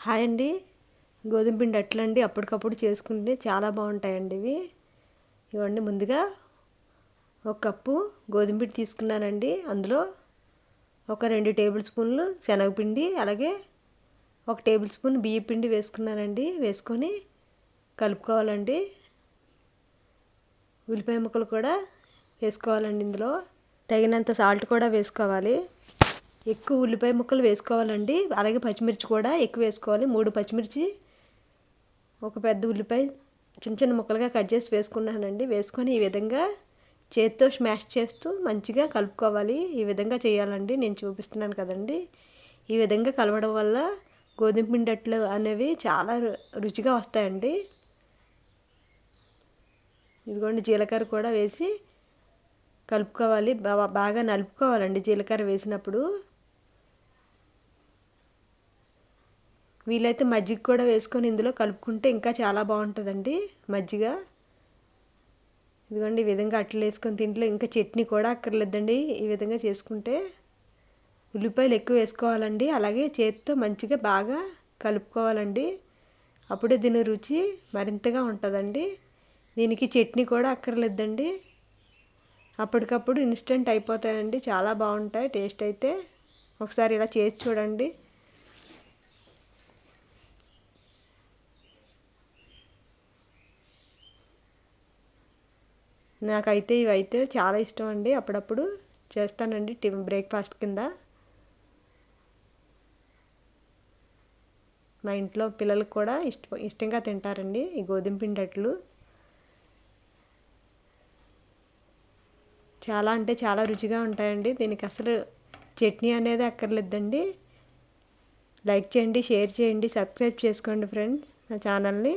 Hi అండి. గోధుమ పిండి అట్లండి అప్పటికప్పుడు చేసుకుంటే చాలా బాగుంటాయండి ఇవి. ఇవ్వండి, ముందుగా ఒక కప్పు గోధుమ పిండి తీసుకున్నానండి. అందులో ఒక 2 టేబుల్ స్పూన్లు శనగపిండి, అలాగే 1 టేబుల్ స్పూన్ బియ్య పిండి వేసుకున్నానండి. వేసుకొని కలుపుకోవాలండి. ఉల్లిపాయ ముక్కలు కూడా వేసుకోవాలండి. ఇందులో తగినంత సాల్ట్ కూడా వేసుకోవాలి. ఎక్కువ ఉల్లిపాయ ముక్కలు వేసుకోవాలండి. అలాగే పచ్చిమిర్చి కూడా ఎక్కువ వేసుకోవాలి. 3 పచ్చిమిర్చి, ఒక పెద్ద ఉల్లిపాయ చిన్న చిన్న ముక్కలుగా కట్ చేసి వేసుకున్నానండి. వేసుకొని ఈ విధంగా చేతితో స్మాష్ చేస్తూ మంచిగా కలుపుకోవాలి. ఈ విధంగా చేయాలండి. నేను చూపిస్తున్నాను కదండి. ఈ విధంగా కలవడం వల్ల గోధుమ పిండి అట్లు అనేవి చాలా రుచిగా వస్తాయండి. ఇదిగోండి, జీలకర్ర కూడా వేసి కలుపుకోవాలి. బాగా నలుపుకోవాలండి జీలకర్ర వేసినప్పుడు. వీలైతే మజ్జిగ కూడా వేసుకొని ఇందులో కలుపుకుంటే ఇంకా చాలా బాగుంటుందండి మజ్జిగ. ఇదిగోండి, ఈ విధంగా అట్లు వేసుకొని తింటే ఇంకా చట్నీ కూడా అక్కర్లేదండి. ఈ విధంగా చేసుకుంటే ఉల్లిపాయలు ఎక్కువ వేసుకోవాలండి. అలాగే చేతితో మంచిగా బాగా కలుపుకోవాలండి. అప్పుడే దీని రుచి మరింతగా ఉంటుందండి. దీనికి చట్నీ కూడా అక్కర్లేదండి. అప్పటికప్పుడు ఇన్స్టెంట్ అయిపోతాయండి. చాలా బాగుంటాయి టేస్ట్ అయితే. ఒకసారి ఇలా చేసి చూడండి. నాకైతే ఇవైతే చాలా ఇష్టం అండి. అప్పుడప్పుడు చేస్తానండి బ్రేక్ఫాస్ట్ కింద. మా ఇంట్లో పిల్లలకు కూడా ఇష్టంగా తింటారండి ఈ గోధుమ పిండి అట్లు. చాలా అంటే చాలా రుచిగా ఉంటాయండి. దీనికి అసలు చట్నీ అనేది అక్కర్లేదండి. లైక్ చేయండి, షేర్ చేయండి, సబ్స్క్రైబ్ చేసుకోండి ఫ్రెండ్స్ నా ఛానల్ని.